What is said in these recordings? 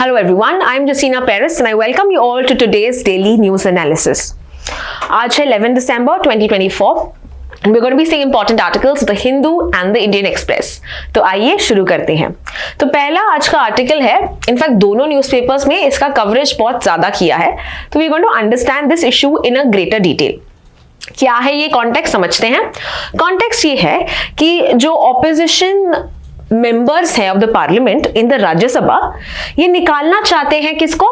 Hello everyone, I am Justina Paris and I welcome you all to today's daily news analysis. आज है 11 December 2024 and we're going to be seeing important articles of the Hindu and the Indian Express. तो आइए शुरू करते हैं। तो पहला आज का आर्टिकल है, इनफैक्ट दोनों न्यूज़पेपर्स में इसका कवरेज बहुत ज्यादा किया है, तो we going to understand this issue in a greater detail. क्या है ये कॉन्टेक्स्ट समझते हैं। कॉन्टेक्स्ट ये है कि जो ऑपोजिशन मेंबर्स हैं of the parliament in the Rajya Sabha, ये निकालना चाहते हैं किसको,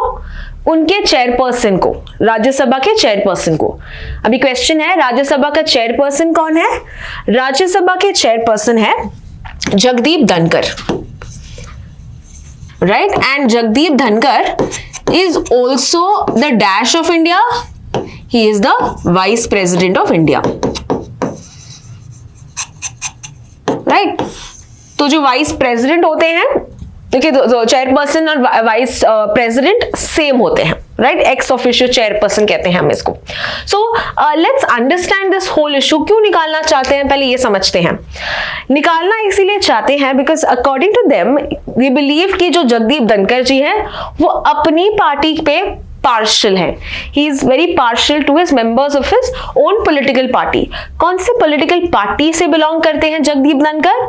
उनके चेयरपर्सन को, राज्यसभा के चेयरपर्सन को। अभी क्वेश्चन है राज्यसभा का चेयरपर्सन कौन है। राज्यसभा के चेयरपर्सन है जगदीप धनकर, राइट, एंड जगदीप धनकर is also the dash of India, he is the vice president of India, right. तो जो वाइस प्रेसिडेंट होते हैं, देखिए चेयरपर्सन और वाइस प्रेसिडेंट सेम होते हैं, राइट, एक्स ऑफिशियो चेयरपर्सन कहते हैं हम इसको। So let's understand this whole issue. क्यों निकालना चाहते हैं पहले ये समझते हैं। निकालना इसीलिए चाहते हैं because according to them we believe कि जो जगदीप धनकर जी हैं वो अपनी पार्टी पे पार्शियल है। He is very partial two his members of his own political party. कौन से पॉलिटिकल पार्टी से बिलोंग करते हैं जगदीप धनकर?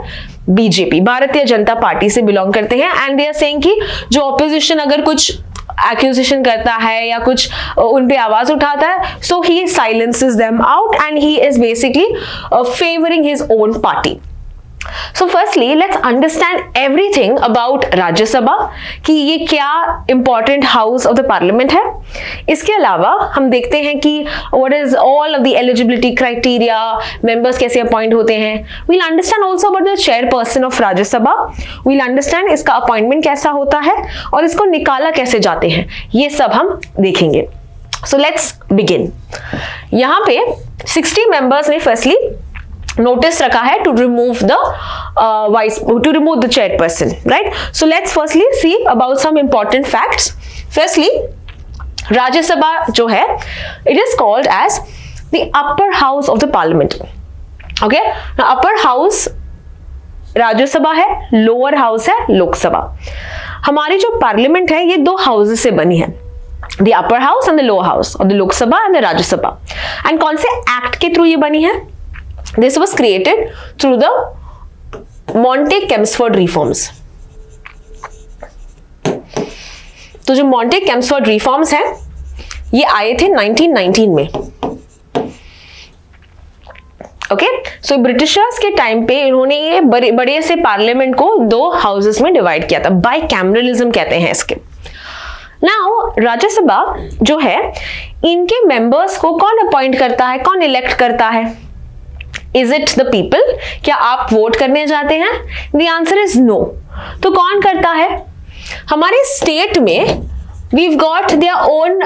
बीजेपी, भारतीय जनता पार्टी से बिलोंग करते हैं। एंड दे आर सेइंग कि जो ऑपोजिशन अगर कुछ एक्यूजेशन करता है या कुछ उन पे आवाज उठाता है, so he silences them out and he is basically favouring his own party. So firstly, let's understand everything about राज्य सभा कि ये क्या important house of the parliament है। इसके अलावा हम देखते हैं कि what is all of the eligibility criteria, members कैसे appoint होते हैं। We'll understand also about the chairperson of राज्य सभा। We'll understand इसका appointment कैसा होता है और इसको निकाला कैसे जाते हैं, ये सब हम देखेंगे। So let's begin। यहाँ पे 60 members ने firstly नोटिस रखा है to remove the chairperson, right. So let's firstly see about some important facts. Firstly Rajya Sabha जो है it is called as the upper house of the parliament. Okay, upper house Rajya Sabha है, lower house है लोकसभा। हमारी जो parliament है ये दो हाउसेस से बनी है, the upper house and the lower house, और the Lok Sabha and the Rajya Sabha. And कौन से एक्ट के थ्रू ये बनी है? This was created through the Montague-Chelmsford reforms. तो जो Montague-Chelmsford reforms हैं ये आए थे 1919 में। ओके, सो ब्रिटिशर्स के टाइम पे इन्होंने ये बड़े से पार्लियामेंट को दो हाउसेस में डिवाइड किया था, बाइकैमरलिज्म कहते हैं इसके। नाउ राज्यसभा जो है इनके मेंबर्स को कौन अपॉइंट करता है, कौन इलेक्ट करता है? Is it the people? क्या आप वोट करने जाते हैं? The answer is no। तो कौन करता है? हमारे स्टेट में we've got their own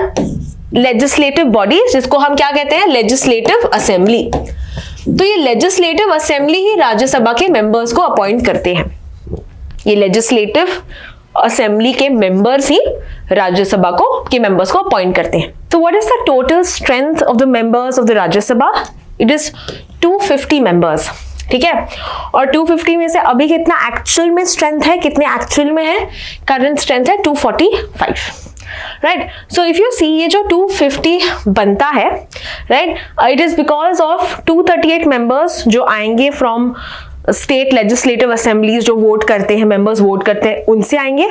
legislative bodies, जिसको हम क्या कहते हैं? Legislative assembly. तो ये लेजिस्लेटिव असेंबली ही राज्यसभा के मेंबर्स को अपॉइंट करते हैं। ये लेजिस्लेटिव असेंबली के मेंबर्स ही राज्यसभा के मेंबर्स को अपॉइंट करते हैं। तो what is the total strength of the members of the Rajya Sabha? It is 250 members, ठीक है। और 250 में से अभी कितना एक्चुअल में स्ट्रेंथ है, कितने एक्चुअल में है? करंट स्ट्रेंथ है 245, right. So if you see ये जो 250 बनता है, right, it is because of 238 members जो आएंगे फ्रॉम स्टेट लेजिस्लेटिव असेंबलीज, जो वोट करते हैं, मेंबर्स वोट करते हैं, उनसे आएंगे।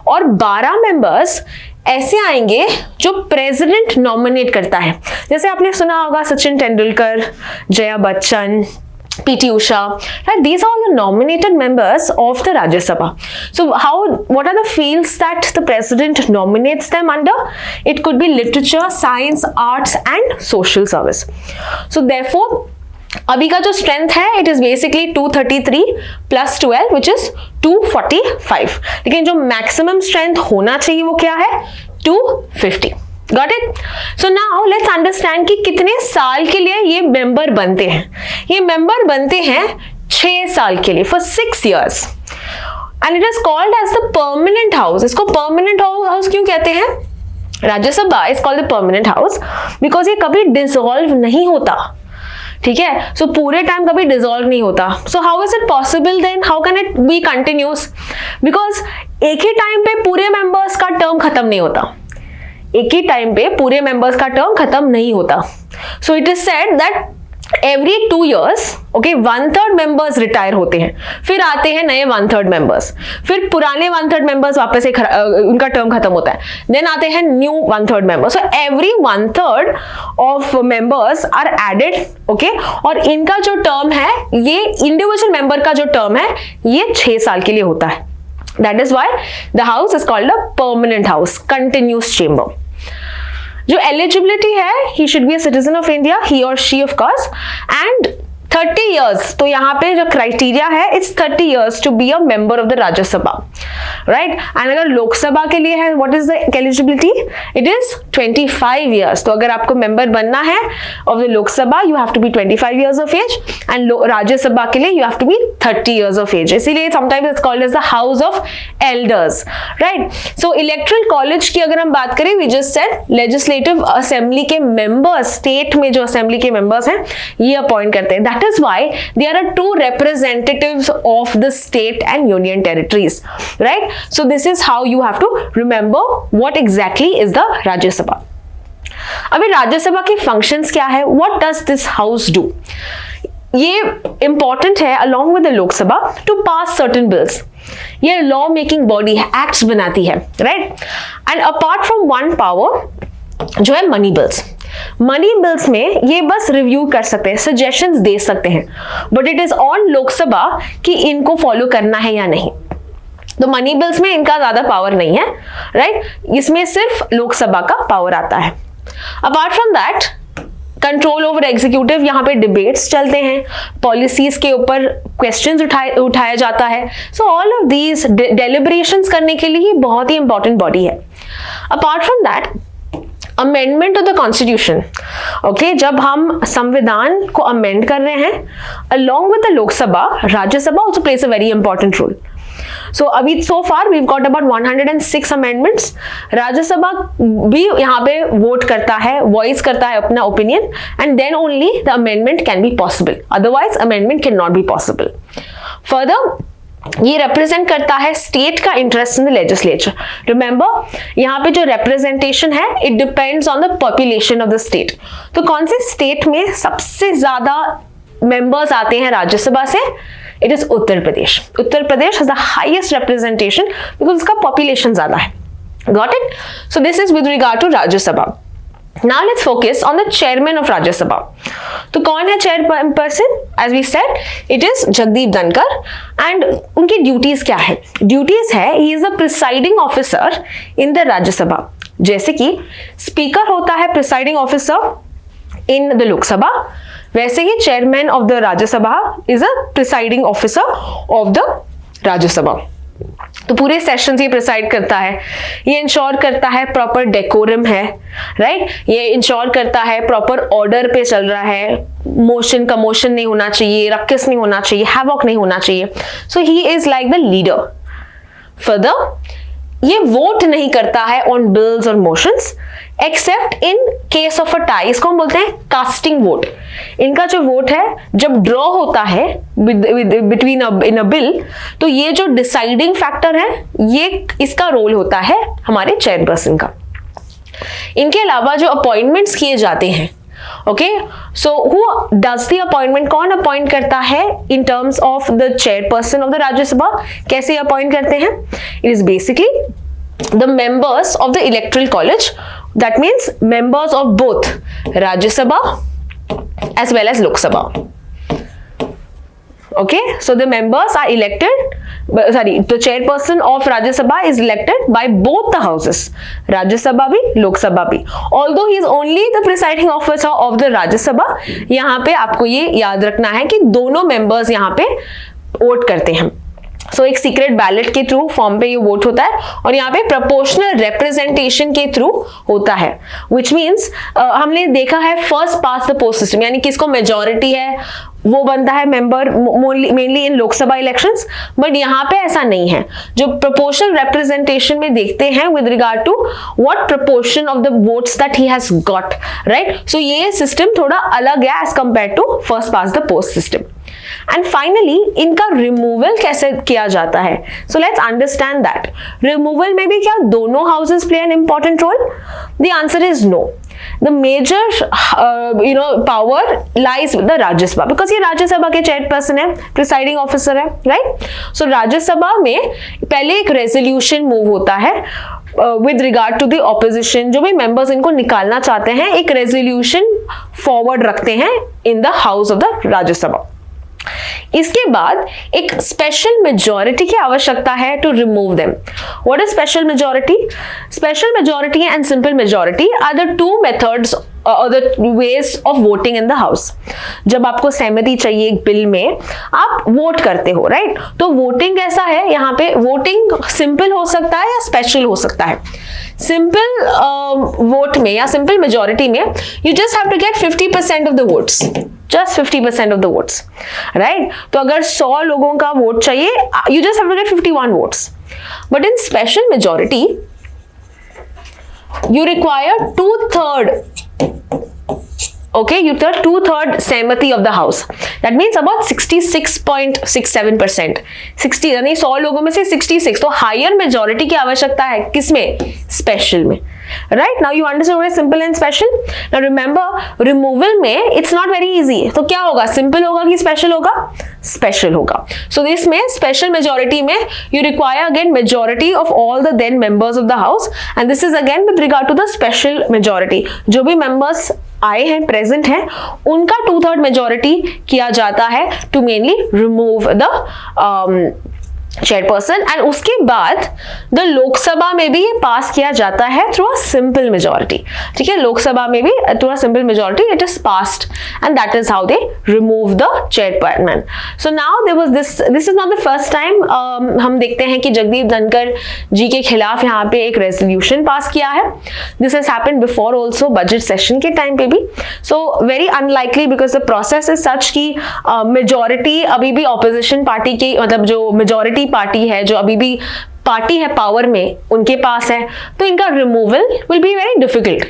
और 12 मेंबर्स ऐसे आएंगे जो प्रेसिडेंट नॉमिनेट करता है। जैसे आपने सुना होगा Sachin Tendulkar, Jaya Bachchan, PT Usha, right? These are all the nominated members of the Rajya Sabha. So what are the fields that the president nominates them under? It could be literature, science, arts and social service. So therefore अभी का जो strength है it is basically 233 plus 12 which is 245। लेकिन जो maximum strength होना चाहिए वो क्या है? 250। Got it? So now let's understand कि कितने साल के लिए ये मेंबर बनते हैं। ये मेंबर बनते हैं 6 साल के लिए, for 6 years। And it is called as the permanent house. इसको परमानेंट हाउस क्यों कहते हैं? Rajya Sabha is called the permanent house because ये कभी डिसॉल्व नहीं होता, ठीक है। सो पूरे टाइम कभी डिसॉल्व नहीं होता। So how is it possible then, how can it be continuous? Because एक ही टाइम पे पूरे मेंबर्स टर्म खत्म नहीं होता, एक ही टाइम पे पूरे मेंबर्स का टर्म खत्म नहीं होता. So it is said that every 2 years, okay, 1/3 members retire होते हैं, फिर आते हैं नए 1/3 मेंबर्स, फिर पुराने 1/3 मेंबर्स वापस उनका टर्म खत्म होता है, देन आते हैं new 1/3 members. So every 1/3 of members are added, okay, और इनका जो टर्म है, ये इंडिविजुअल मेंबर का जो टर्म है ये 6 साल के लिए होता है. That is why the house is called a permanent house, continuous chamber. जो एलिजिबिलिटी है, he should be a citizen of India, he और she of course, and 30 years, तो यहाँ पे जो क्राइटेरिया है, it's 30 years to be a member of the Rajya Sabha, right. And अगर लोकसभा के लिए है, what is the eligibility, it is 25 years. तो अगर आपको मेंबर बनना है of the Lok Sabha, you have to be 25 years of age, and Rajya Sabha के लिए you have to be 30 years of age. इसीलिए sometimes it's called as the house of elders, right. So electoral college की अगर हम बात करें, we just said legislative assembly के members, state में जो असेंबली के मेंबर्स हैं ये अपॉइंट करते हैं. That is why there are 2 representatives of the state and union territories, right? So this is how you have to remember what exactly is the Rajya Sabha. अभी राज्य सभा की फंक्शंस क्या है, what does this house do? ये important है along with the लोक सभा to pass certain bills. ये लॉ मेकिंग बॉडी है, एक्ट्स बनाती है, right. And apart from one power जो है मनी बिल्स, मनी बिल्स में ये बस रिव्यू कर सकते हैं, सजेशंस दे सकते हैं, but it is on Lok Sabha कि इनको फॉलो करना है या नहीं. तो मनी बिल्स में इनका ज्यादा पावर नहीं है, राइट. इसमें सिर्फ लोकसभा का पावर आता है. Apart from that, control over executive, यहाँ पे डिबेट्स चलते हैं, पॉलिसीज के ऊपर क्वेश्चंस उठाया जाता है. So all of these deliberations करने के लिए बहुत ही इंपॉर्टेंट बॉडी है. Apart from that, amendment of the constitution, okay, जब हम संविधान को अमेंड कर रहे हैं, along with the Lok Sabha, Rajya Sabha also plays a very important role. So अभी so far we got about 106 amendments. Rajya Sabha भी यहाँ पे वोट करता है, वॉइस करता है अपना opinion, and then only the amendment can be possible, otherwise amendment can not be possible. Further, ये रिप्रेजेंट करता है स्टेट का interest in the legislature. Remember, यहाँ पे जो रिप्रेजेंटेशन है, it depends on the population of the state. तो कौन से स्टेट में सबसे ज्यादा मेंबर्स आते हैं राज्यसभा से, it is Uttar Pradesh. Uttar Pradesh has the highest representation because उसका पॉपुलेशन ज्यादा है. Got it. So this is with regard to Rajya Sabha. Now let's focus on the chairman of Rajya Sabha. तो कौन है chairperson? As we said, it is Jagdeep Dhankhar. And उनकी duties क्या है? Duties है, he is the presiding officer in the राज्य सभा. जैसे कि speaker होता है presiding officer in the लोक सभा, वैसे ही chairman of the राज्य सभा is a presiding officer of the राज्य सभा. तो पूरे सेशंस ये प्रिसाइड करता है, ये इंश्योर करता है प्रॉपर डेकोरम है, राइट. ये इंश्योर करता है प्रॉपर ऑर्डर पे चल रहा है, मोशन कमोशन नहीं होना चाहिए, रक्कस नहीं होना चाहिए, हैवॉक नहीं होना चाहिए. So he is like the leader. Further, ये वोट नहीं करता है ऑन बिल्स और motions except in case of a tie. इसको हम बोलते हैं कास्टिंग वोट. इनका जो वोट है जब ड्रॉ होता है बिटवीन इन अ बिल, तो ये जो डिसाइडिंग फैक्टर है, ये इसका रोल होता है हमारे चेयरपर्सन का. इनके अलावा जो अपॉइंटमेंट्स किए जाते हैं, okay, so who does the appointment, कौन अपॉइंट करता है in terms of the chairperson of the Rajya Sabha, कैसे अपॉइंट करते हैं? It is basically the members of the electoral college, that means members of both Rajya Sabha as well as Lok Sabha. Okay, so the members are elected, the chairperson of Rajya Sabha is elected by both the houses, Rajya Sabha bhi, Lok Sabha bhi. Although he is only the presiding officer of the Rajya Sabha, यहाँ पे आपको ये याद रखना है कि दोनों members यहाँ पे वोट करते हैं. सो एक सीक्रेट बैलेट के थ्रू फॉर्म पे ये वोट होता है, और यहाँ पे प्रोपोर्शनल रिप्रेजेंटेशन के थ्रू होता है, विच मीन्स हमने देखा है first past the post system, यानी किसको मेजॉरिटी है वो बनता है member mainly in Lok Sabha elections. But यहाँ पे ऐसा नहीं है. जो प्रोपोर्शनल रिप्रेजेंटेशन में देखते हैं with regard to what proportion of the votes that he has got, right. So ये सिस्टम थोड़ा अलग है as compare to first past the post system. And finally इनका रिमूवल कैसे किया जाता है? So let's understand that. Removal में भी क्या दोनों houses play an important role? The answer is no. The major power lies with the Rajya Sabha, because ये राज्य सभा के चेयरपर्सन है, प्रिसाइडिंग ऑफिसर है, राइट? सो राज्य सभा में पहले एक रेजोल्यूशन मूव होता है with regard to the opposition. जो भी मेंबर्स इनको निकालना चाहते हैं एक रेजोल्यूशन फॉरवर्ड रखते हैं in the house of the Rajya Sabha. इसके बाद एक स्पेशल मेजॉरिटी की आवश्यकता है to remove them. What is special majority? Special majority and simple majority are the two methods और the ways of voting in the house. जब आपको सहमति चाहिए एक बिल में, आप वोट करते हो, राइट? तो वोटिंग कैसा है? यहाँ पे वोटिंग सिंपल हो सकता है या स्पेशल हो सकता है. सिंपल वोट में या सिंपल मेजॉरिटी में you just have to get 50% of the votes, just 50% of the votes, right? तो अगर 100 लोगों का वोट चाहिए, you just have to get 51 votes. But in special majority, you require 2/3. Okay, you require 2/3 सहमति of the house. That means about 66.67%. 60 यानी 100 लोगों में से 66. तो हायर मेजॉरिटी की आवश्यकता है किसमें? स्पेशल में. Right now you understand what is simple and special. Now remember removal में it's not very easy. तो क्या होगा? Simple होगा कि special होगा? Special होगा. So this में special majority में you require again majority of all the then members of the house, and this is again with regard to the special majority. जो भी members आए हैं, प्रेजेंट हैं, उनका 2/3 मेजॉरिटी किया जाता है to mainly remove the chairperson. And उसके बाद द लोकसभा में भी ये पास किया जाता है थ्रू अ सिंपल मेजॉरिटी. ठीक है, लोकसभा में भी through a simple majority it is passed, and that is how they remove the chairperson. So now there was this is not the first time. हम देखते हैं कि जगदीप धनखड़ जी के खिलाफ यहाँ पे एक रेजोल्यूशन पास किया है. This has happened before also, budget session के टाइम पे भी. So very unlikely because the process is such की मेजॉरिटी अभी भी ऑपोजिशन पार्टी की, मतलब जो मेजॉरिटी पार्टी है, जो अभी भी पार्टी है पावर में, उनके पास है, तो इनका removal will be very difficult,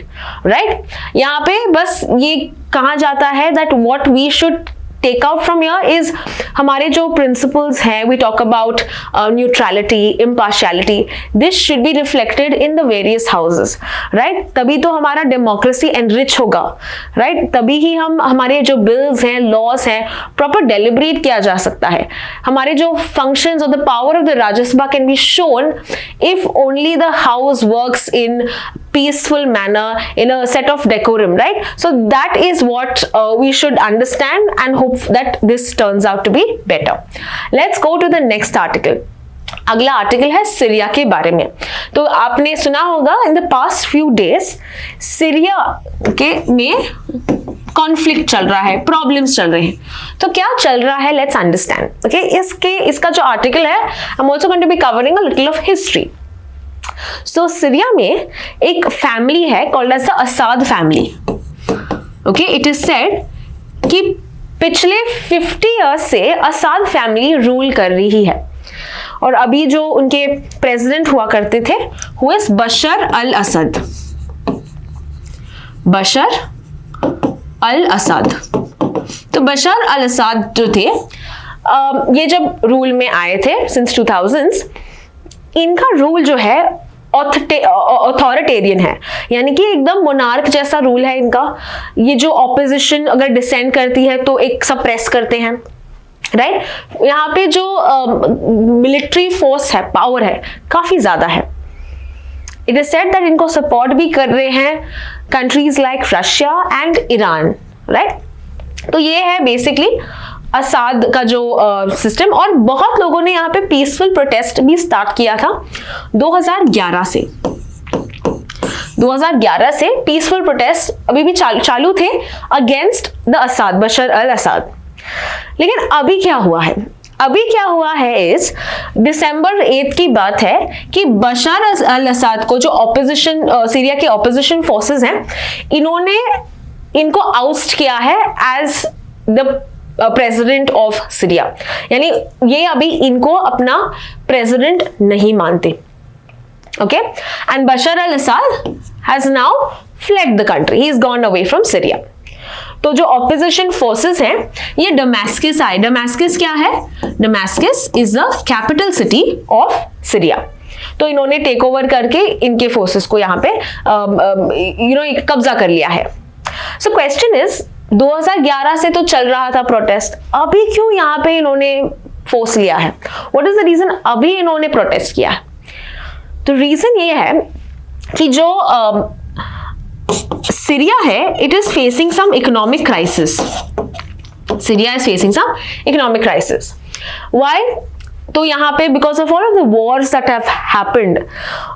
right? यहाँ पे बस ये कहा जाता है that what we should take out from here is हमारे जो प्रिंसिपल्स हैं. We talk about neutrality, impartiality. This should be reflected in the various houses, right? तभी तो हमारा डेमोक्रेसी एनरिच होगा, राइट? तभी ही हम हमारे जो बिल्स हैं, लॉज हैं, प्रॉपर डेलिब्रेट किया जा सकता है. हमारे जो फंक्शंस और the power of the Rajya Sabha can be shown if only the house works in peaceful manner, in a set of decorum, right? So that is what we should understand and hope that this turns out to be better. Let's go to the next article. अगला article है Syria के बारे में. तो आपने सुना होगा in the past few days Syria के में कॉन्फ्लिक्ट चल रहा है, प्रॉब्लम्स चल रहे हैं. तो क्या चल रहा है? Let's understand. ओके, इसका जो आर्टिकल है, I am also going to be covering a little of history. So Syria में एक फैमिली है called as the Assad family. Okay, it is said कि पिछले 50 इयर्स से असाद फैमिली रूल कर रही है. और अभी जो उनके प्रेसिडेंट हुआ करते थे who is Bashar al Asad. Bashar al Assad. तो बशर अल असद जो थे, ये जब रूल में आए थे सिंस 2000s, इनका रूल जो है ऑथोरिटेरियन है, यानी कि एकदम मोनार्क जैसा रूल है इनका. ये जो ऑपोजिशन अगर डिसेंड करती है तो एक सप्रेस करते हैं, राइट? यहाँ पे जो मिलिट्री फोर्स है, पावर है, काफी ज्यादा है. इट इज सेड दैट इनको सपोर्ट भी कर रहे हैं countries like Russia and Iran, right? तो ये है बेसिकली असाद का जो सिस्टम. और बहुत लोगों ने यहाँ पे पीसफुल प्रोटेस्ट भी स्टार्ट किया था 2011 से. 2011 से पीसफुल प्रोटेस्ट अभी भी चालू थे against the Asad, Bashar al Asad. लेकिन अभी क्या हुआ है? अभी क्या हुआ है इस दिसंबर 8 की बात है कि बशर अल असद को जो ऑपोजिशन, सीरिया के ऑपोजिशन फोर्सेस हैं, इन्होंने इनको आउस्ट किया है as the president of Syria. यानी ये अभी इनको अपना प्रेसिडेंट नहीं मानते. Okay, and Bashar al Assad has now fled the country. He is gone away from Syria. तो जो ऑपोजिशन फोर्सेस हैं ये डमास्कस आए। डमास्कस क्या है? Damascus is the capital city of Syria. तो इन्होंने टेक ओवर करके इनके फोर्सेस को यहाँ पे कब्जा कर लिया है। सो क्वेश्चन इज 2011 से तो चल रहा था प्रोटेस्ट, अभी क्यों यहाँ पे इन्होंने फोर्स लिया है? व्हाट इज द रीजन अभी इन्होंने प्रोटेस्ट किया है? तो रीजन ये है कि जो सीरिया है it is facing some economic crisis. Syria is facing some economic crisis. Why? तो यहाँ पे because of all of the wars that have happened,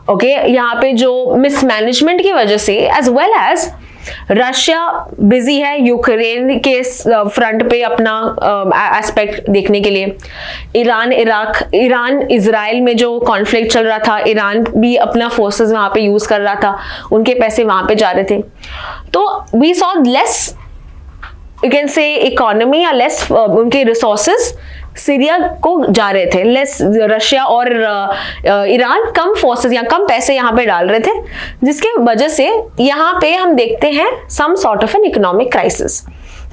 okay, यहाँ पे जो मिसमैनेजमेंट की वजह से as well as Russia busy है यूक्रेन के फ्रंट पे अपना एस्पेक्ट देखने के लिए, ईरान इजराइल में जो कॉन्फ्लिक्ट चल रहा था, ईरान भी अपना फोर्सेस वहां पे यूज कर रहा था, उनके पैसे वहां पे जा रहे थे। तो we saw less you can say economy या लेस उनके रिसोर्सेस सीरिया को जा रहे थे, लेस रशिया और ईरान कम फोर्सेस या कम पैसे यहाँ पे डाल रहे थे, जिसके वजह से यहाँ पे हम देखते हैं some sort of an economic crisis.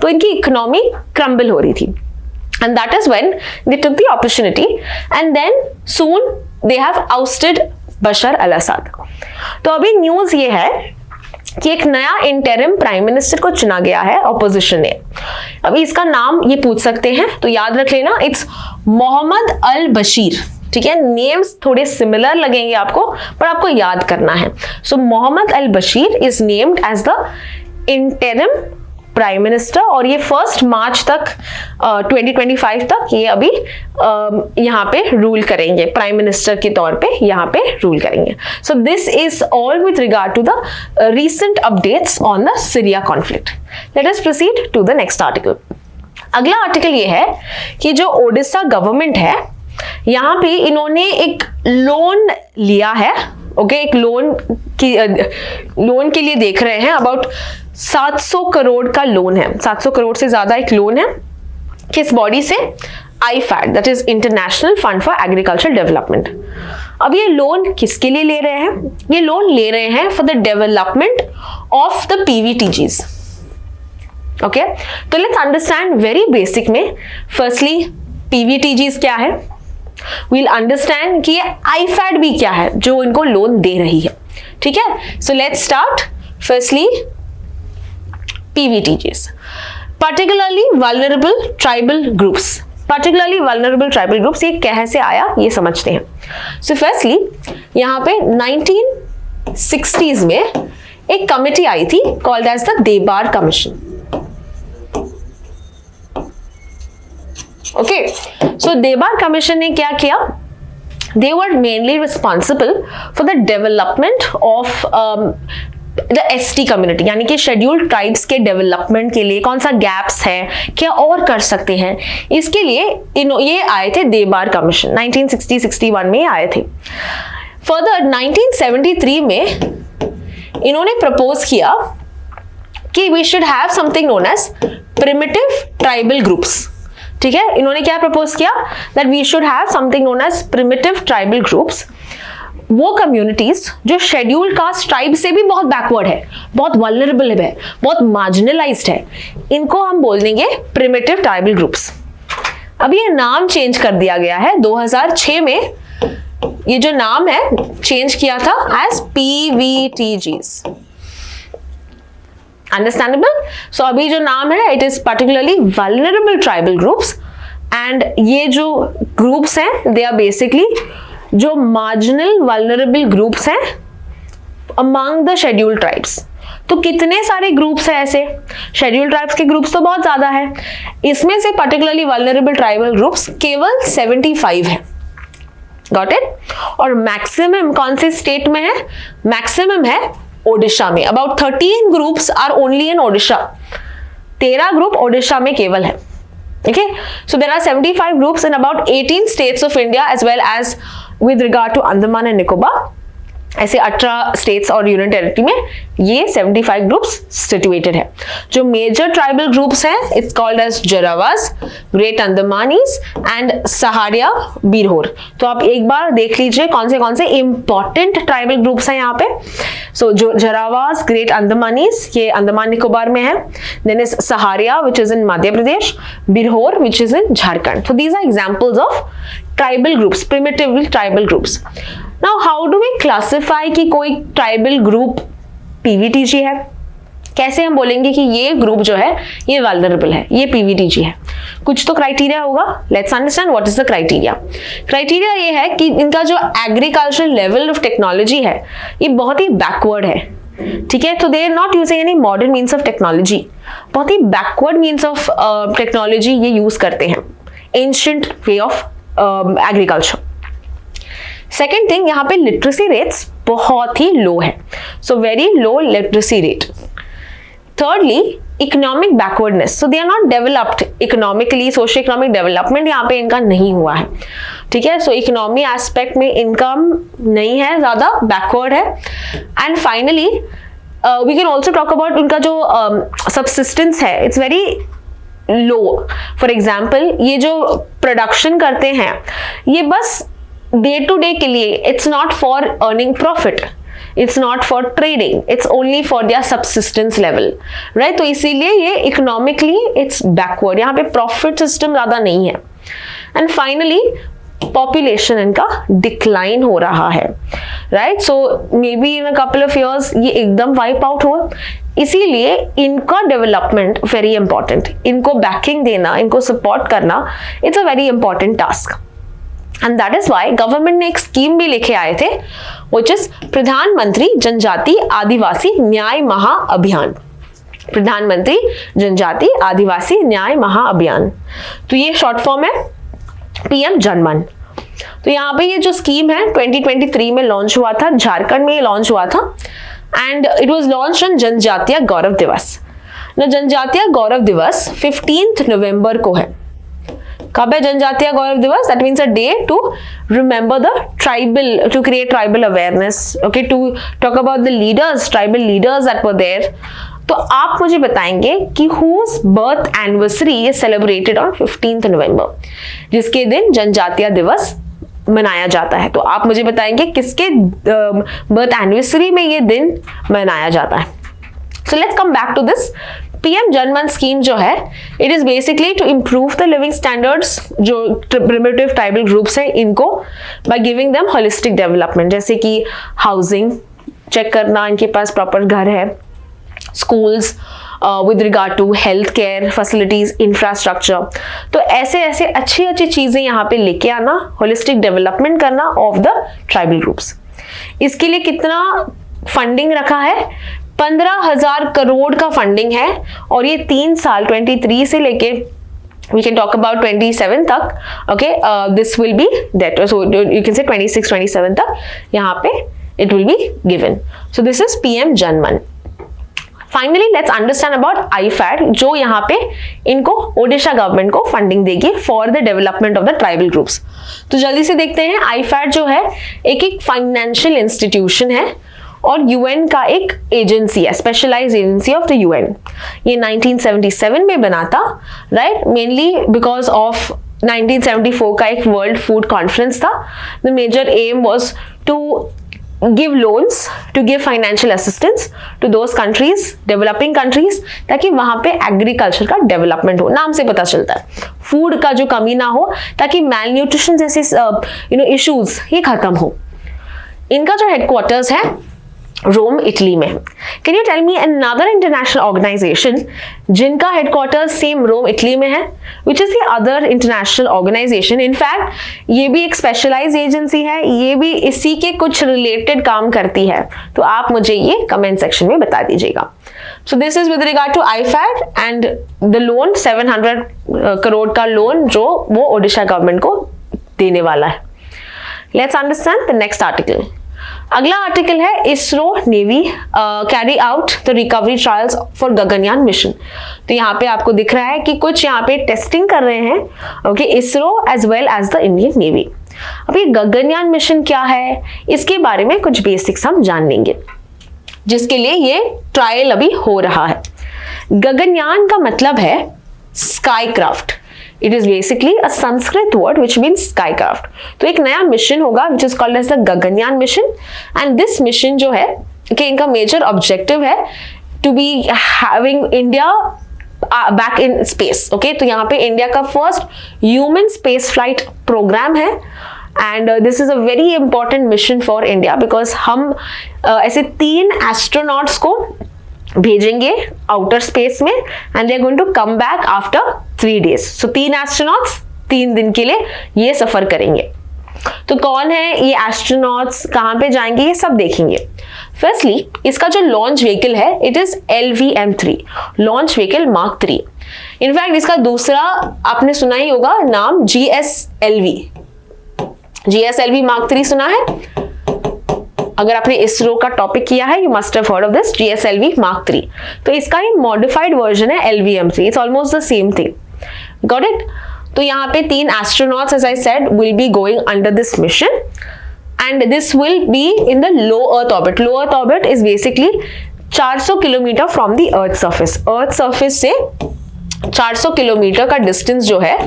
तो इनकी इकोनॉमी क्रम्बल हो रही थी and that is when they took the opportunity and then soon they have ousted Bashar al Assad. तो अभी न्यूज ये है कि एक नया इंटरिम प्राइम मिनिस्टर को चुना गया है ऑपोजिशन ने। अभी इसका नाम ये पूछ सकते हैं तो याद रख लेना, इट्स मोहम्मद अल बशीर। ठीक है, नेम्स थोड़े सिमिलर लगेंगे आपको पर आपको याद करना है। So Mohammed al Bashir is named as the interim prime minister और ये 1 मार्च तक 2025 तक ये अभी यहाँ पे रूल करेंगे, प्राइम मिनिस्टर के तौर पे यहाँ पे रूल करेंगे। So this is all with regard to the recent updates on the Syria conflict. Let us proceed to the next article. अगला आर्टिकल ये है कि जो ओडिशा गवर्नमेंट है यहाँ पे इन्होंने एक लोन लिया है, ओके, एक लोन के लिए देख रहे हैं, अबाउट 700 करोड़ का लोन है, 700 करोड़ से ज्यादा एक लोन है। किस बॉडी से? IFAD, that is international fund for agriculture development. अब ये लोन किसके लिए ले रहे हैं? ये लोन ले रहे हैं for the development of the PVTGs। Okay, तो लेट्स अंडरस्टैंड वेरी बेसिक में। फर्स्टली PVTGs क्या है, we'll understand कि ये IFAD भी क्या है जो इनको लोन दे रही है। ठीक है, so let's start. Firstly PVTGs, particularly vulnerable tribal groups। particularly vulnerable tribal groups ये कैसे आया ये समझते हैं। सो फर्स्टली यहाँ पे 1960s में एक कमिटी आई थी called as the Dhebar commission. Okay, so Dhebar commission ने क्या किया? They were mainly responsible for the development of the ST community, यानी कि शेड्यूल्ड ट्राइब्स के डेवलपमेंट के लिए कौन सा गैप्स है, क्या और कर सकते हैं, इसके लिए ये आए थे देबार कमीशन। 1960-61 में आए थे। फर्दर 1973 में इन्होंने प्रपोज किया कि we should have something known as primitive tribal groups. ठीक है, इन्होंने क्या प्रपोज किया? That we should have something known as primitive tribal groups. वो कम्युनिटीज जो शेड्यूल्ड कास्ट ट्राइब से भी बहुत बैकवर्ड है, बहुत वल्नरेबल है, बहुत मार्जिनलाइज्ड है, इनको हम बोल देंगे प्रिमिटिव ट्राइबल ग्रुप्स। अब ये नाम चेंज कर दिया गया है 2006 में। ये जो नाम है चेंज किया था एज PVTGs। अंडरस्टैंडेबल? सो अभी जो नाम है it is particularly vulnerable tribal groups and ये जो ग्रुप्स हैं दे आर बेसिकली जो मार्जिनल वल्नरेबल ग्रुप्स हैं अमंग द शेड्यूल्ड ट्राइब्स। तो कितने सारे ग्रुप्स हैं ऐसे? शेड्यूल्ड ट्राइब्स के ग्रुप्स तो बहुत ज्यादा है, इसमें से पर्टिकुलरली वल्नरेबल ट्राइबल ग्रुप्स केवल 75 है। Got it? और मैक्सिमम कौन से स्टेट में है? मैक्सिमम है ओडिशा में। About 13 groups are only in Odisha. 13 group Odisha में केवल है। Okay, so there are 75 groups in about 18 states of India as well as with regard to Andaman and Nicobar, ऐसे 18 स्टेट्स और यूनियन टेरिटरी में ये 75 ग्रुप्स सिचुएटेड है। जो मेजर ट्राइबल ग्रुप्स हैं, it's called as Jarawas, great Andamanese and Sahariya Birhor. तो आप एक बार देख लीजिए कौन से इंपॉर्टेंट ट्राइबल ग्रुप्स हैं यहाँ पे। सो जो जरावास, ग्रेट अंडमानीज, ये अंडमान निकोबार में है। Then is Sahariya which is in Madhya Pradesh, Birhor which is in Jharkhand. So these are examples of tribal groups, primitive tribal groups. Now how do we classify कि कोई tribal group PVTG है? कैसे हम बोलेंगे कि ये ग्रुप जो है ये vulnerable है, ये PVTG है? कुछ तो क्राइटेरिया होगा। Let's understand what is the criteria. Criteria ये है कि इनका जो एग्रीकल्चरल लेवल ऑफ टेक्नोलॉजी है ये बहुत ही बैकवर्ड है, ठीक है। तो they are not using any modern means of technology, बहुत ही बैकवर्ड मीन्स ऑफ टेक्नोलॉजी ये यूज करते हैं, ancient way of agriculture. Second thing, यहाँ पे लिटरेसी रेट्स बहुत ही लो है, so very low literacy rate. Thirdly, economic backwardness, so they are not developed economically, social economic development यहाँ पे इनका नहीं हुआ है, ठीक है। सो इकोनॉमी एस्पेक्ट में इनकम नहीं है, ज्यादा बैकवर्ड है। And finally we can also talk about उनका जो सबसिस्टेंस है, it's very low. For example, ये जो प्रोडक्शन करते हैं ये बस डे टू डे के लिए, it's not for earning profit, it's not for trading, it's only for their subsistence level, right. तो इसीलिए ये इकोनॉमिकली इट्स बैकवर्ड, यहाँ पे प्रॉफिट सिस्टम ज्यादा नहीं है। एंड फाइनली पॉपुलेशन इनका डिक्लाइन हो रहा है, right. So may be in a couple of years ये एकदम वाइप आउट हो, इसीलिए इनका डेवलपमेंट वेरी इंपॉर्टेंट, इनको बैकिंग देना, इनको सपोर्ट करना, it's a very important task. And that is why government ने एक स्कीम भी लेके आए थे, व्हिच इज प्रधानमंत्री जनजाति आदिवासी न्याय महाअभियान। प्रधानमंत्री जनजाति आदिवासी न्याय महाअभियान, तो ये शॉर्ट फॉर्म है PM जनमन। तो यहाँ पे ये जो स्कीम है 2023 में लॉन्च हुआ था, झारखंड में ये लॉन्च हुआ था, and it was launch on जनजातीय गौरव दिवस। जनजातीय गौरव दिवस 15 नवंबर को है। कब है Janjatiya Gaurav Divas? That means a day to remember the tribal, to create tribal awareness, okay, to talk about the leaders, tribal leaders that were there. तो आप मुझे बताएंगे कि whose birth anniversary is celebrated on 15 November, जिसके दिन जनजातीय दिवस मनाया जाता है। तो आप मुझे बताएंगे किसके बर्थ एनिवर्सरी में ये दिन मनाया जाता है। So let's come back to this PM Janman scheme जो है, it is basically to improve the living standards जो प्रिमिटिव ट्राइबल ग्रुप्स हैं इनको, by giving them holistic development, जैसे कि हाउसिंग चेक करना, इनके पास प्रॉपर घर है, schools, with regard to health care facilities, infrastructure। तो ऐसे ऐसे अच्छी अच्छी चीजें यहाँ पे लेके आना, होलिस्टिक डेवलपमेंट करना ऑफ द ट्राइबल ग्रुप्स। इसके लिए कितना फंडिंग रखा है? 15,000 करोड़ का फंडिंग है, और ये 3 साल 23 से लेके we can talk about 27 तक, okay, this will be that, so you can say 26-27 तक यहाँ पे it will be given। so this is PM Janman. Finally let's understand about IFAD, जो यहाँ पे इनको ओडिशा गवर्नमेंट को फंडिंग देगी for the development of the tribal groups. तो जल्दी से देखते हैं, IFAD जो है एक फाइनेंशियल इंस्टीट्यूशन है और UN का एक एजेंसी है, specialized agency of the UN। ये 1977 में बना था, राइट, मेनली बिकॉज ऑफ 1974 का एक वर्ल्ड फूड कॉन्फ्रेंस था। The major aim was to give loans, to give financial assistance to those countries, developing countries, ताकि वहां पे एग्रीकल्चर का डेवलपमेंट हो। नाम से पता चलता है फूड का जो कमी ना हो, ताकि मैल न्यूट्रिशन जैसे इश्यूज ये खत्म हो। इनका जो हेडक्वार्टर्स है रोम, इटली में। Can you tell me another international organization जिनका हेडक्वार्टर्स सेम रोम, इटली में है, which is the other international organization? In fact ये भी एक स्पेशलाइज एजेंसी है, ये भी इसी के कुछ रिलेटेड काम करती है। तो आप मुझे ये कमेंट सेक्शन में बता दीजिएगा। So this is with regard to IFAD and the loan, 700 crore का लोन जो वो ओडिशा गवर्नमेंट को देने वाला है। Let's understand the next article. अगला आर्टिकल है ISRO navy carry out the recovery trials for Gaganyaan mission. तो यहाँ पे आपको दिख रहा है कि कुछ यहाँ पे टेस्टिंग कर रहे हैं, okay, ISRO as well as the Indian navy. अब ये गगनयान मिशन क्या है, इसके बारे में कुछ बेसिक्स हम जान लेंगे, जिसके लिए ये ट्रायल अभी हो रहा है। गगनयान का मतलब है sky craft. It is basically a Sanskrit word which means sky craft. तो एक नया मिशन होगा which is called as the Gaganyaan mission, and this mission जो है कि इनका मेजर ऑब्जेक्टिव है to be having India back in space. Okay, तो यहाँ पे इंडिया का first human space flight programme है, and this is a very important mission for India because हम ऐसे 3 एस्ट्रोनॉट्स को भेजेंगे आउटर स्पेस में, and they are going to come back after 3 days। So 3 astronauts 3 दिन के लिए ये सफर करेंगे। तो कौन है ये एस्ट्रोनॉट्स, कहां पे जाएंगे, ये सब देखेंगे। फर्स्टली इसका जो लॉन्च व्हीकल है it is LVM-3, launch vehicle mark 3। In fact इसका दूसरा आपने सुना ही होगा नाम GSLV मार्क 3 सुना है। अगर आपने इसरो का टॉपिक किया है, you must have heard of this GSLV mark 3। तो इसका ही मॉडिफाइड वर्जन है LVM-3। It's almost the same thing, got it. तो यहाँ पे 3 astronauts as I said will be going under this mission, and this will be in the low earth orbit. Low earth orbit is basically 400 kilometre from the earth surface. Earth surface से 400 kilometre का distance जो है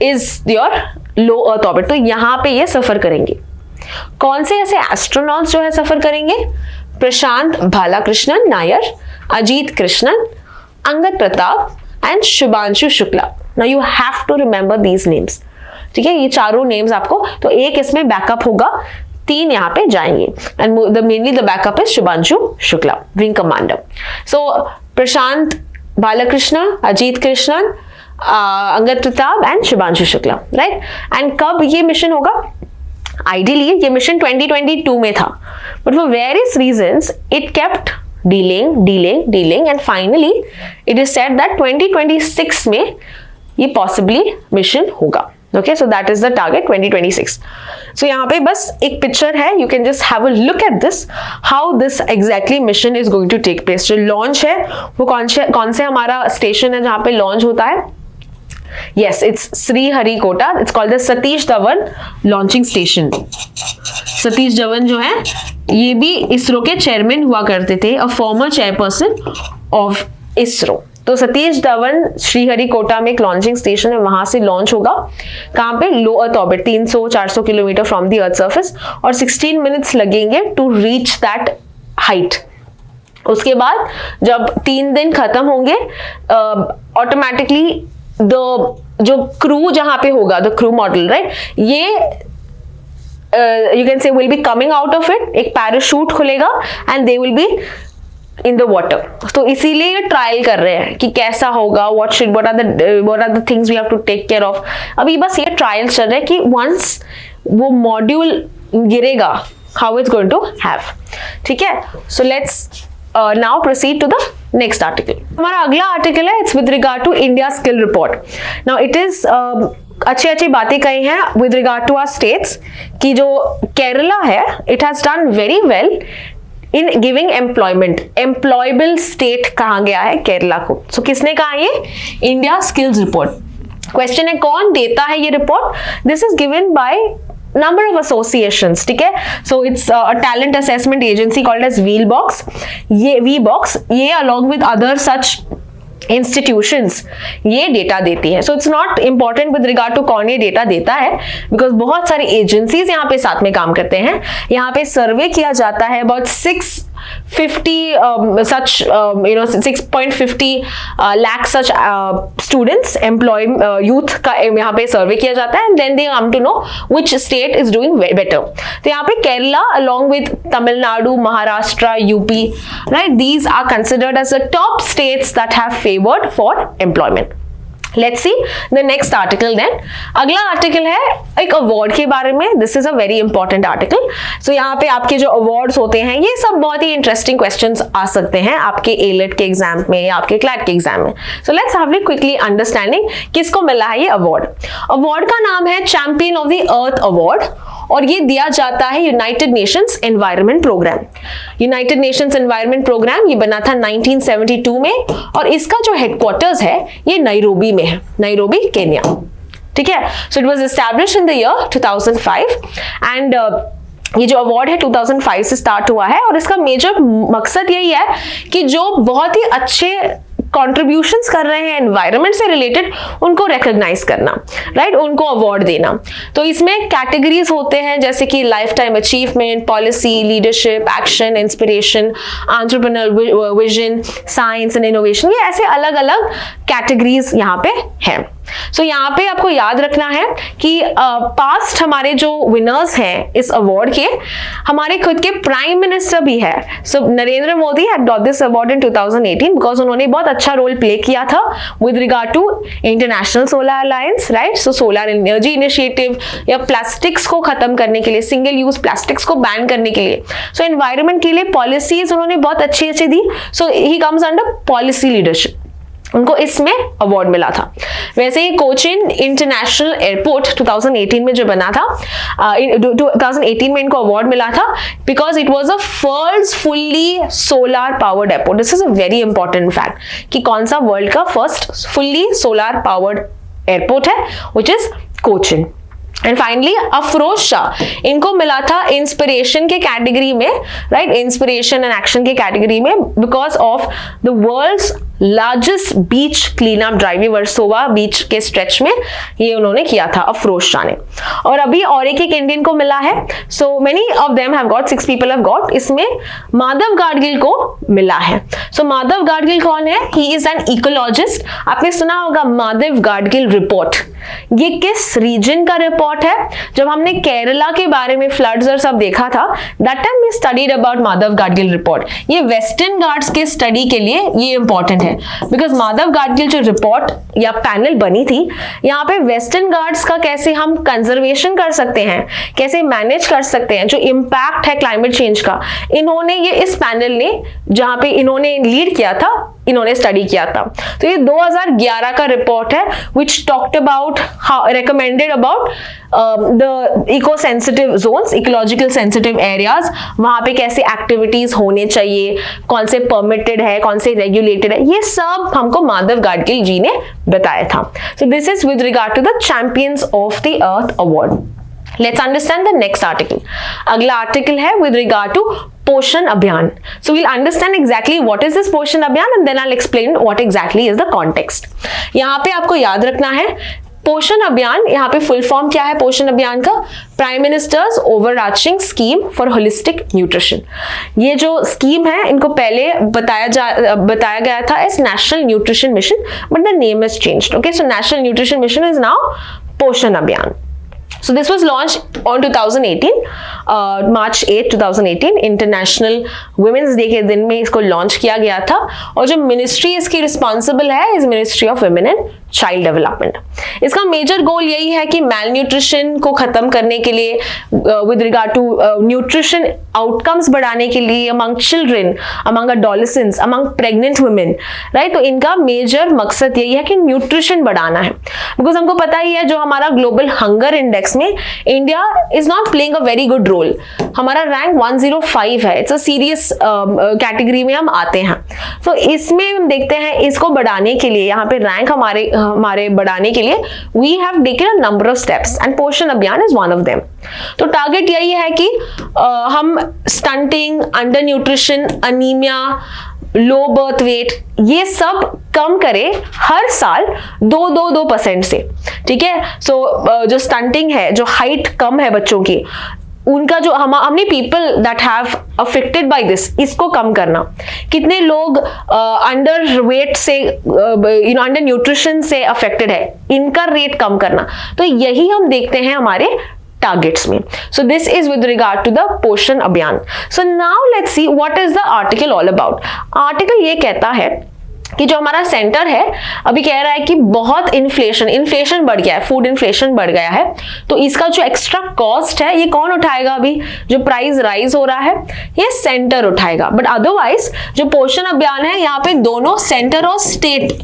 is your low earth orbit. तो यहाँ पे ये सफर करेंगे। कौन से ऐसे एस्ट्रोनॉट्स जो है सफर करेंगे? Prashant Balakrishnan Nair, Ajit Krishnan, Angad Pratap and Shubhanshu Shukla. Now you have to remember these names, ठीक है, ये चारों नेम्स आपको। तो एक इसमें बैकअप होगा, 3 यहाँ पे जाएंगे, and mainly the backup is Shubhanshu Shukla, wing commander. So Prashant Balakrishna, Ajit Krishnan, Angad Pratap and Shubhanshu Shukla, right. And कब ये मिशन होगा? आइडियली ये मिशन 2022 में था, but for various reasons it kept delaying and finally it is said that 2026 में ये possibly मिशन होगा। Okay, so that is the target 2026. So यहाँ पे बस एक पिक्चर है, you can just have a look at this, how this exactly mission is going to take place. जो launch है वो कौन से हमारा स्टेशन है जहाँ पे लॉन्च होता है? Yes, it's Sriharikota. It's called the Satish Dhawan launching station. Satish Dhawan जो है ये भी इसरो के चेयरमैन हुआ करते थे, a former chairperson of ISRO. तो सतीश धवन श्रीहरिकोटा में एक लॉन्चिंग स्टेशन है, वहां से लॉन्च होगा। कहां पे? Low earth orbit, 300-400 kilometre from the earth surface, और 16 मिनट्स लगेंगे टू रीच दैट हाइट। उसके बाद जब 3 दिन खत्म होंगे, ऑटोमेटिकली जो क्रू जहां पे होगा, द क्रू मॉडल, राइट, ये you can say will be coming out of it, एक पैराशूट खुलेगा and they will be in the water। तो इसीलिए ये ट्रायल कर रहे हैं कि कैसा होगा, what are the things we have to take care of। अभी बस ये ट्रायल चल रहे हैं कि once वो मॉड्यूल गिरेगा how it's going to have, ठीक है। So let's now proceed to the next article। हमारा अगला आर्टिकल है, it's with regard to India skill report। Now it is अच्छी बातें कही हैं with regard to our states कि जो केरला है it has done very well in giving employment. Employable state कहा गया है केरला को। सो किसने कहा ये? India skills report. क्वेश्चन है कौन देता है ये report? This is given by number of associations, ठीक है। So it's a talent assessment agency called as VBox। ये along with other such institutions ये डेटा देती है। So it's not important with regard to कौन ये डेटा देता है, बिकॉज बहुत सारी एजेंसीज यहाँ पे साथ में काम करते हैं। यहाँ पे सर्वे किया जाता है about 650 such 6.50 lakh such students, employ youth का यहाँ पे सर्वे किया जाता है, and then they come to know which state is doing better। तो यहाँ पे Kerala along with Tamil Nadu, Maharashtra, UP, right, these are considered as the top states that have favored for employment। Let's see the next article then। अगला article है एक award के बारे में। This is a very important article. So यहाँ पे आपके जो अवार्ड्स होते हैं ये सब बहुत ही इंटरेस्टिंग क्वेश्चंस आ सकते हैं आपके एलेट के एग्जाम में या आपके क्लैट के एग्जाम में। So let's have a quickly understanding किसको मिला है ये अवार्ड। अवार्ड का नाम है Champion of the Earth award, और ये दिया जाता है United Nations Environment Programme. United Nations Environment Programme ये बना था 1972 में, और इसका जो हेडक्वार्टर्स है ये नैरोबी में है, नैरोबी केन्या, ठीक है. So it was established in the year 2005 and ये जो अवार्ड है 2005 से स्टार्ट हुआ है और इसका मेजर मकसद यही है कि जो बहुत ही अच्छे कंट्रीब्यूशंस कर रहे हैं एनवायरनमेंट से रिलेटेड उनको रिकॉग्नाइज करना, राइट, उनको अवार्ड देना. तो इसमें कैटेगरीज होते हैं जैसे कि life time achievement, policy, leadership, action, inspiration, entrepreneur vision, science and innovation, ये ऐसे अलग अलग कैटेगरीज यहाँ पे हैं. सो यहाँ पे आपको याद रखना है कि पास्ट हमारे जो विनर्स हैं इस अवार्ड के, हमारे खुद के प्राइम मिनिस्टर भी है. So Narendra Modi had got this award in 2018 because उन्होंने बहुत अच्छा रोल प्ले किया था with regard to international solar alliance, right. So solar energy initiative या प्लास्टिक्स को खत्म करने के लिए, सिंगल यूज प्लास्टिक्स को बैन करने के लिए, सो एनवायरनमेंट के लिए पॉलिसीज उन्होंने बहुत अच्छी अच्छी दी. So he comes under policy leadership, उनको इसमें अवार्ड मिला था. वैसे ही कोचिन इंटरनेशनल एयरपोर्ट 2018 में जो बना था, 2018 में इनको अवार्ड मिला था because it was a first fully solar powered airport. This is a very important fact कि कौन सा वर्ल्ड का first fully solar powered airport है, which is Cochin. And finally Afroz Shah, इनको मिला था इंस्पिरेशन के कैटेगरी में, राइट, इंस्पिरेशन एंड एक्शन के कैटेगरी में because of the world's largest beach clean up drive, Versova beach के स्ट्रेच में ये उन्होंने किया था अफरोज शाह ने. और अभी और एक इंडियन को मिला है. So many of them have got, 6 people have got. इसमें माधव गाडगिल को मिला है. सो माधव गाडगिल कौन है? He is an ecologist. आपने सुना होगा माधव गाडगिल रिपोर्ट. ये किस रीजन का रिपोर्ट है? जब हमने केरला के बारे में फ्लड्स और सब देखा था, that time we studied about Madhav Gadgil report. ये वेस्टर्न घाट्स के स्टडी के लिए ये इंपॉर्टेंट है बिकॉज माधव गाडगिल जो रिपोर्ट या पैनल बनी थी, यहाँ पे वेस्टर्न घाट्स का कैसे हम कंजर्वेशन कर सकते हैं, कैसे मैनेज कर सकते हैं, जो इम्पैक्ट है क्लाइमेट चेंज का, इन्होंने ये इस पैनल ने जहां पे इन्होंने लीड किया था, इन्होंने स्टडी किया था. तो ये 2011 का रिपोर्ट है which talked about recommended about the eco sensitive zones, ecological sensitive areas, वहां पे कैसे एक्टिविटीज होने चाहिए, कौन से परमिटेड है, कौन से रेगुलेटेड है, ये सब हमको माधव गाडगिल जी ने बताया था. So this is with regard to the Champions of the Earth award. Let's understand the next article. अगला आर्टिकल है with regard to पोषण Abhiyan. So we'll understand exactly what is this पोषण अभियान and then I'll explain what exactly is the context. यहाँ पे आपको याद रखना है पोषण अभियान, यहाँ पे फुल फॉर्म क्या है पोषण अभियान का? Prime Minister's Overarching Scheme for Holistic Nutrition. ये जो स्कीम है इनको पहले बताया गया था as National Nutrition Mission, but the name is changed. Okay, so National Nutrition Mission is now Poshan Abhiyan. So this was launched on 2018, March 8, 2018, international women's day के दिन में इसको लॉन्च किया गया था. और जो मिनिस्ट्री इसकी रिस्पॉन्सिबल है is ministry of women and child development. इसका मेजर गोल यही है कि मैल न्यूट्रिशन को खत्म करने के लिए, with regard to nutrition outcomes बढ़ाने के लिए among children, among adolescents, among pregnant women, right. तो इनका मेजर मकसद यही है कि न्यूट्रिशन बढ़ाना है. बिकॉज हमको पता ही है जो हमारा ग्लोबल हंगर इंडेक्स में India is not playing a very good role. हमारा रैंक 105 है. इट्स अ सीरियस कैटेगरी में हम आते हैं. तो इसमें हम देखते हैं इसको बढ़ाने के लिए, यहाँ पे रैंक हमारे बढ़ाने के लिए we have taken a number of steps and Poshan Abhiyan is one of them. तो टारगेट यही है कि हम stunting, under nutrition, anaemia, low birth weight, ये सब कम करें हर साल 2% से. ठीक है. सो जो स्टंटिंग है, जो हाइट कम है बच्चों की, उनका जो हमने people that have affected by this, इसको कम करना. कितने लोग अंडर वेट से, अंडर न्यूट्रिशन से अफेक्टेड है, इनका रेट कम करना. तो यही हम देखते हैं हमारे टारगेट्स में. So this is with regard to the Poshan Abhiyan. So now let's see what is the article all about. Article ये कहता है कि जो हमारा सेंटर है अभी कह रहा है कि बहुत इन्फ्लेशन बढ़ गया है, फूड इन्फ्लेशन बढ़ गया है. तो इसका जो एक्स्ट्रा कॉस्ट है ये कौन उठाएगा? अभी जो प्राइस राइज हो रहा है ये सेंटर उठाएगा. बट अदरवाइज जो पोषण अभियान है यहाँ पे दोनों सेंटर और स्टेट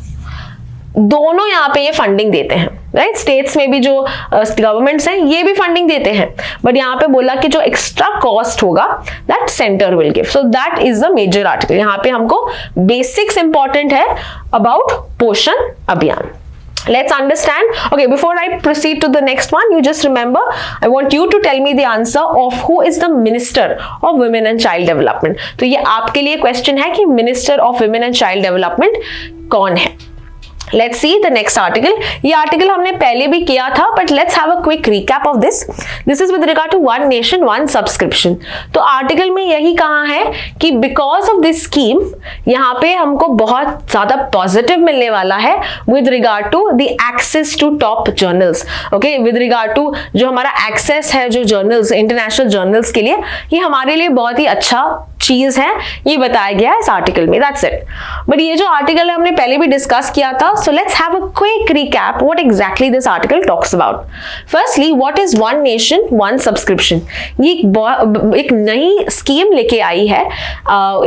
दोनों यहाँ पे ये फंडिंग देते हैं, राइट. स्टेट्स में भी जो गवर्नमेंट्स हैं ये भी फंडिंग देते हैं, बट यहाँ पे बोला कि जो एक्स्ट्रा कॉस्ट होगा that centre will give. So that is the major article. यहाँ पे हमको बेसिक्स इंपॉर्टेंट है अबाउट पोषण अभियान. Let's understand. Okay, before I proceed to the next one, you just remember, I want you to tell me the answer of who is the Minister of Women and Child Development. तो ये आपके लिए question है कि Minister of Women and Child Development कौन है. Let's see the next article. ये article हमने पहले भी किया था, but let's have a quick recap of this. This is with regard to one nation, one subscription. तो आर्टिकल में यही कहा है कि because of this scheme, यहाँ पे हमको बहुत ज्यादा पॉजिटिव मिलने वाला है with regard to the access to top journals. Okay, with regard to जो हमारा access है जो journals, international journals के लिए, ये हमारे लिए बहुत ही अच्छा चीज है, ये बताया गया है इस आर्टिकल में. That's it. बट ये जो आर्टिकल है हमने पहले भी डिस्कस किया था. So let's have a quick recap what exactly this article talks about. Firstly, what is one nation, one subscription? ये एक नई स्कीम लेके आई है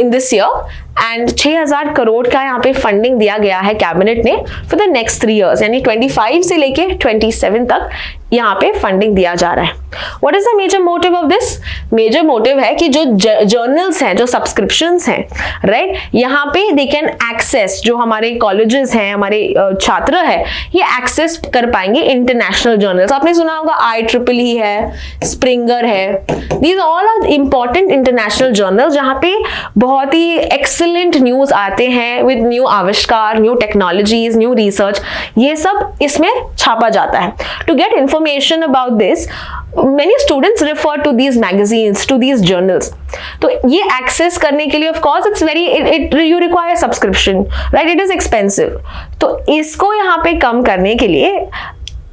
in this year and 6,000 crore का यहाँ पे फंडिंग दिया गया है कैबिनेट ने फॉर द नेक्स्ट 3 years, यानी 25 से लेके 27 तक यहाँ पे फंडिंग दिया जा रहा है. What is the major motive of this? Major motive है कि जो जर्नल्स हैं, जो सब्सक्रिप्शंस हैं, राइट, यहाँ पे दे कैन एक्सेस, जो हमारे कॉलेजेस हैं, हमारे छात्र है, ये एक्सेस कर पाएंगे इंटरनेशनल जर्नल्स. आपने सुना होगा IEEE है, स्प्रिंगर है, these all are important international journals जहाँ पे बहुत ही एक्सीलेंट न्यूज आते हैं विद न्यू आविष्कार, न्यू टेक्नोलॉजीज, न्यू रिसर्च, ये सब इसमें छापा जाता है. To get information about this, many students refer to these magazines, to these journals. तो ये access करने के लिए of course it's very you require subscription, right? It is expensive. तो इसको यहाँ पे कम करने के लिए,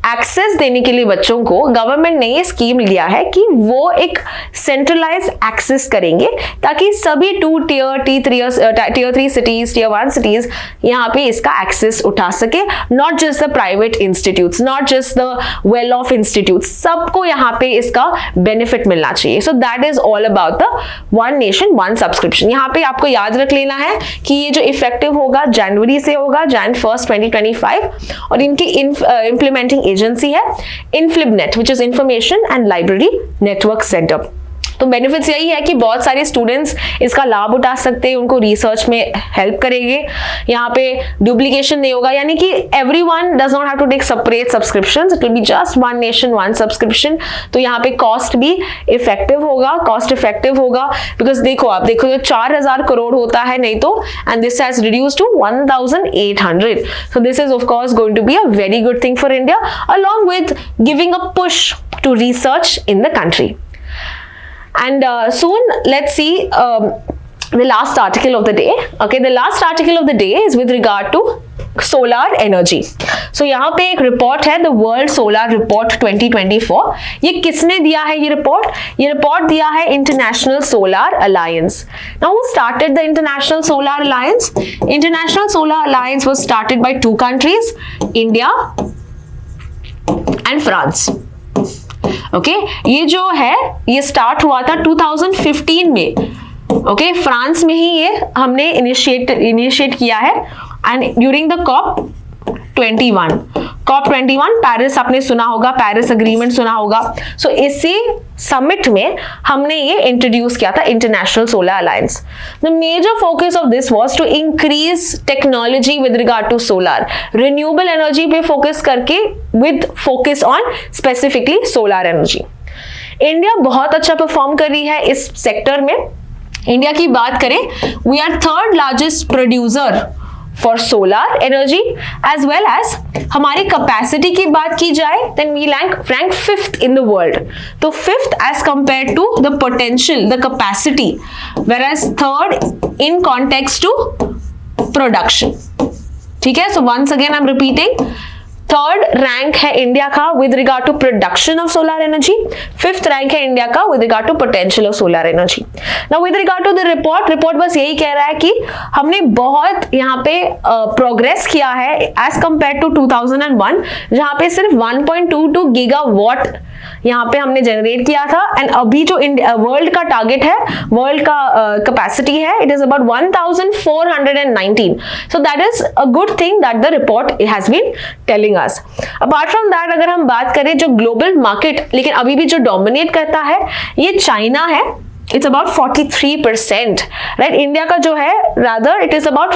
एक्सेस देने के लिए बच्चों को गवर्नमेंट ने ये स्कीम लिया है कि वो एक सेंट्रलाइज एक्सेस करेंगे ताकि सभी 2 tier 3 सिटीज, tier 1 सिटीज यहाँ पे इसका एक्सेस उठा सके. Not just the private institutes, not just the well of institutes, सबको यहाँ पे इसका बेनिफिट मिलना चाहिए. सो that is all about the one nation one subscription. यहाँ पे आपको याद रख लेना है कि ये जो इफेक्टिव होगा जनवरी से होगा, Jan 1st 2025, और इनकी इम्प्लीमेंटिंग एजेंसी है INFLIBNET, which is information and library network centre. तो बेनिफिट्स यही है कि बहुत सारे स्टूडेंट्स इसका लाभ उठा सकते हैं, उनको रिसर्च में हेल्प करेंगे, यहाँ पे डुप्लीकेशन नहीं होगा, यानी कि everyone does not have to take separate subscriptions, it will be just one nation one subscription. तो यहाँ पे कॉस्ट भी इफेक्टिव होगा, कॉस्ट इफेक्टिव होगा, बिकॉज देखो आप देखो तो 4,000 करोड़ होता है नहीं तो, and this has reduced to 1,800. So this is of course going to be a very good thing for India, along with giving a push to research in the country. And soon let's see the last article of the day. Okay, the last article of the day is with regard to solar energy. So यहाँ पे एक report है, the World Solar Report 2024. ये किसने दिया है ये report? ये रिपोर्ट दिया है International Solar Alliance. Now who started the International Solar Alliance? International Solar Alliance was started by 2 countries, India and France. Okay, ये जो है ये स्टार्ट हुआ था 2015 में. ओके, फ्रांस में ही ये हमने इनिशिएट किया है, and during the COP21 Paris आपने सुना होगा, पेरिस अग्रीमेंट सुना होगा. सो इसी समिट में हमने ये इंट्रोड्यूस किया था International solar Alliance. The major focus of this was to increase technology with regard to solar, renewable energy पे फोकस करके with focus on specifically solar energy. India बहुत अच्छा परफॉर्म कर रही है इस सेक्टर में. इंडिया की बात करें, we are 3rd largest producer for solar energy, as well as हमारी कैपेसिटी की बात की जाए then we rank 5th in the world. तो 5th as compare to the potential, the capacity, where as 3rd in context to production. ठीक है, so once again I am repeating, 3rd rank है India का with regard to production of solar energy, 5th rank है India का with regard to potential of solar energy. Now with regard to the report बस यही कह रहा है कि हमने बहुत यहाँ पे प्रोग्रेस किया है एज कंपेयर टू 2001, जहाँ पे सिर्फ 1.22 गीगावाट यहाँ पे हमने जनरेट किया था, एंड अभी जो वर्ल्ड का टारगेट है, वर्ल्ड का कैपेसिटी है, it is about 1419. So that is a good thing that the report has been telling us. Apart from that, अगर हम बात करें जो ग्लोबल मार्केट, लेकिन अभी भी जो डोमिनेट करता है ये चाइना है. It's about 43%, right. इंडिया का जो है rather it is about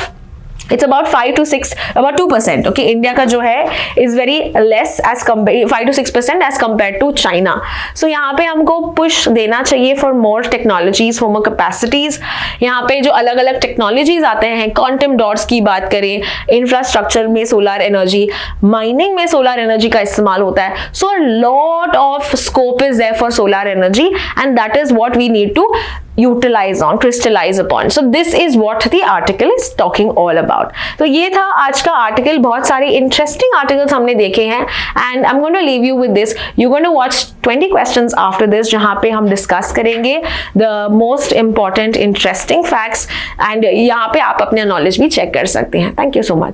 it's about 2%. Okay, India का जो है is very less as compare 5 to 6% as compare to China. So यहाँ पे हमको पुश देना चाहिए for more technologies, for more capacities. यहाँ पे जो अलग अलग टेक्नोलॉजीज आते हैं, क्वांटम डॉट्स की बात करें, इंफ्रास्ट्रक्चर में सोलर एनर्जी, माइनिंग में सोलर एनर्जी का इस्तेमाल होता है. So a lot of scope is there for solar energy and that is what we need to utilize on, crystallize upon. So this is what the article is talking all about. तो ये था आज का article. बहुत सारे interesting articles हमने देखे हैं and I am going to leave you with this. You going to watch 20 questions after this, जहाँ पे हम डिस्कस करेंगे the most important interesting facts and यहाँ पे आप अपने नॉलेज भी चेक कर सकते हैं. Thank you so much.